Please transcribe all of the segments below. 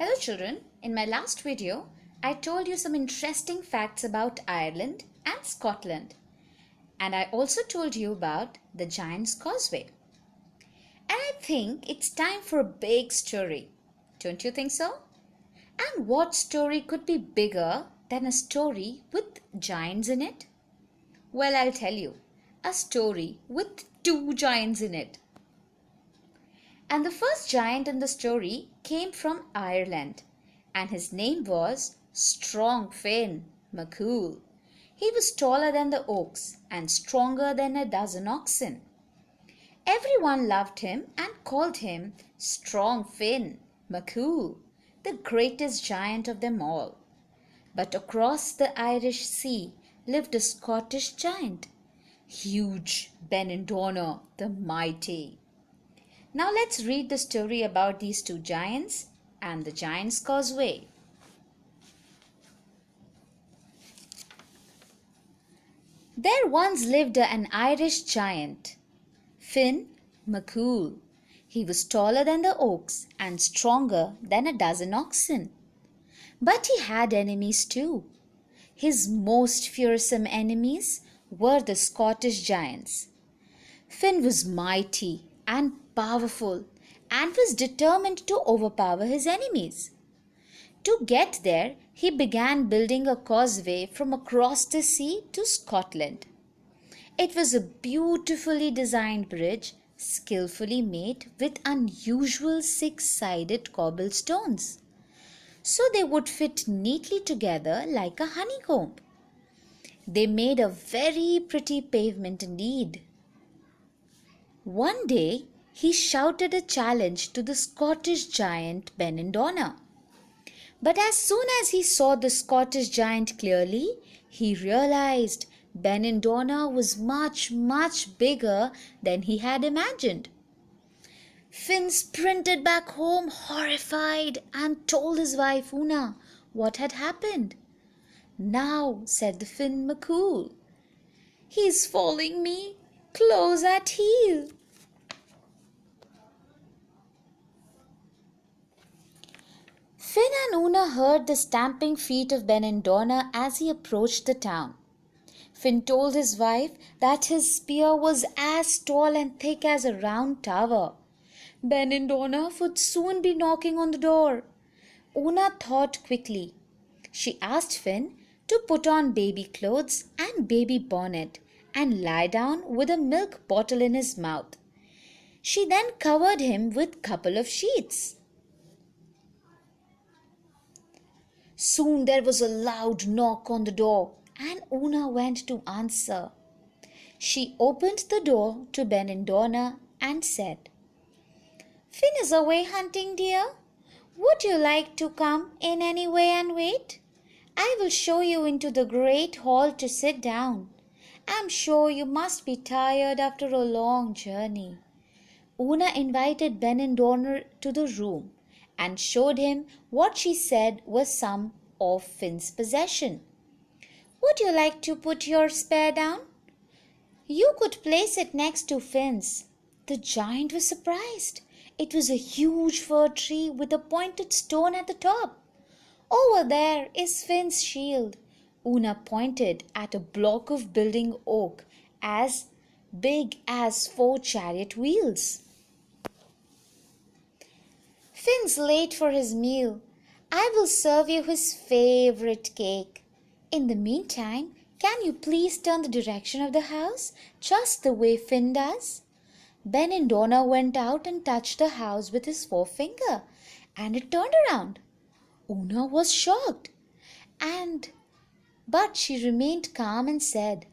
Hello children, in my last video, I told you some interesting facts about Ireland and Scotland. And I also told you about the Giant's Causeway. And I think it's time for a big story. Don't you think so? And what story could be bigger than a story with giants in it? Well, I'll tell you. A story with two giants in it. And the first giant in the story came from Ireland, and his name was Strong Finn MacCool. He was taller than the oaks and stronger than a dozen oxen. Everyone loved him and called him Strong Finn MacCool, the greatest giant of them all. But across the Irish Sea lived a Scottish giant, huge Benindorna the mighty. Now let's read the story about these two giants and the Giant's Causeway. There once lived an Irish giant, Finn MacCool. He was taller than the oaks and stronger than a dozen oxen. But he had enemies too. His most fearsome enemies were the Scottish giants. Finn was mighty and powerful and was determined to overpower his enemies. To get there, he began building a causeway from across the sea to Scotland. It was a beautifully designed bridge, skillfully made with unusual six-sided cobblestones, so they would fit neatly together like a honeycomb. They made a very pretty pavement indeed. One day, he shouted a challenge to the Scottish giant Benindorna. But as soon as he saw the Scottish giant clearly, he realized Benindorna was much bigger than he had imagined. Finn sprinted back home horrified and told his wife Una what had happened. "Now," said the Finn MacCool, "he's following me close at heel." Finn and Una heard the stamping feet of Benindorna as he approached the town. Finn told his wife that his spear was as tall and thick as a round tower. Benindorna would soon be knocking on the door. Una thought quickly. She asked Finn to put on baby clothes and baby bonnet and lie down with a milk bottle in his mouth. She then covered him with a couple of sheets. Soon there was a loud knock on the door, and Una went to answer. She opened the door to Benindorna and said, "Finn is away hunting, dear. Would you like to come in anyway and wait? I will show you into the great hall to sit down. I'm sure you must be tired after a long journey." Una invited Benindorna to the room and showed him what she said was some of Finn's possession. "Would you like to put your spear down? You could place it next to Finn's." The giant was surprised. It was a huge fir tree with a pointed stone at the top. "Over there is Finn's shield." Una pointed at a block of building oak as big as 4 chariot wheels. "Finn's late for his meal. I will serve you his favorite cake. In the meantime, can you please turn the direction of the house, just the way Finn does?" Benindorna went out and touched the house with his forefinger, and it turned around. Una was shocked, but she remained calm and said,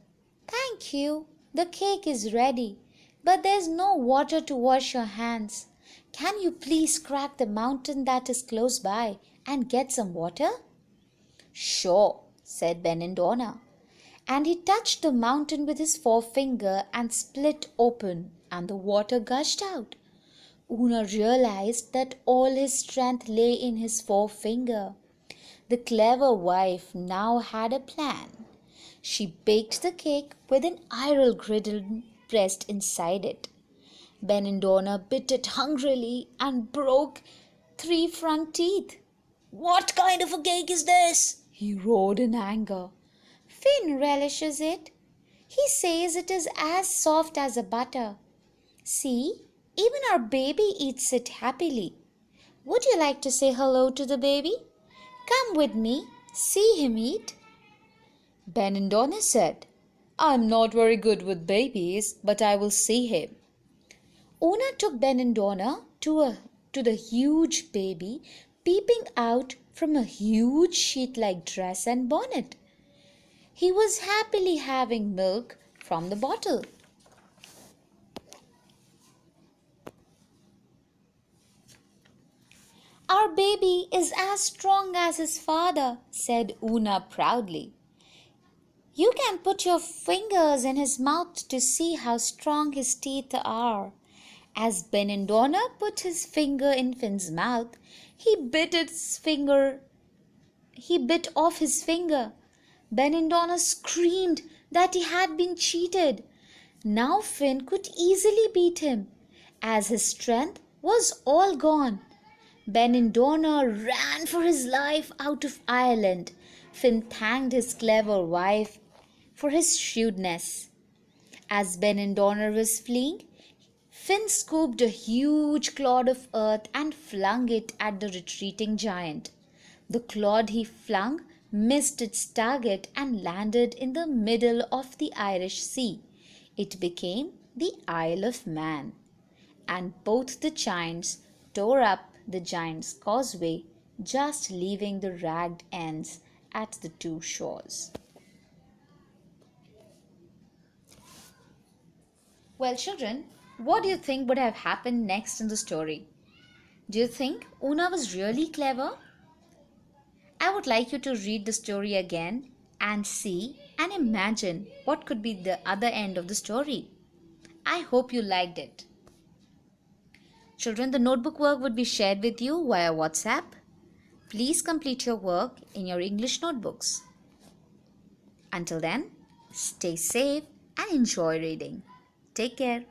"Thank you. The cake is ready, but there's no water to wash your hands. Can you please crack the mountain that is close by and get some water?" "Sure," said Benindorna, and he touched the mountain with his forefinger and split open, and the water gushed out. Una realized that all his strength lay in his forefinger. The clever wife now had a plan. She baked the cake with an iron griddle pressed inside it. Benindorna bit it hungrily and broke 3 front teeth. "What kind of a cake is this?" he roared in anger. "Finn relishes it. He says it is as soft as a butter. See, even our baby eats it happily. Would you like to say hello to the baby? Come with me, see him eat." Ben and Donna said, "I'm not very good with babies, but I will see him." Una took Ben and Donna to the huge baby peeping out from a huge sheet-like dress and bonnet. He was happily having milk from the bottle. "Our baby is as strong as his father," said Una proudly. "You can put your fingers in his mouth to see how strong his teeth are." As Ben and Donna put his finger in Finn's mouth, he bit off his finger. Ben and Donna screamed that he had been cheated. Now Finn could easily beat him, as his strength was all gone. Ben and Donna ran for his life out of Ireland. Finn thanked his clever wife for his shrewdness. As Ben and Donna was fleeing, Finn scooped a huge clod of earth and flung it at the retreating giant. The clod he flung missed its target and landed in the middle of the Irish Sea. It became the Isle of Man, and both the giants tore up the giant's causeway, just leaving the ragged ends at the two shores. Well, children, what do you think would have happened next in the story? Do you think Una was really clever? I would like you to read the story again and see and imagine what could be the other end of the story. I hope you liked it. Children, the notebook work would be shared with you via WhatsApp. Please complete your work in your English notebooks. Until then, stay safe and enjoy reading. Take care.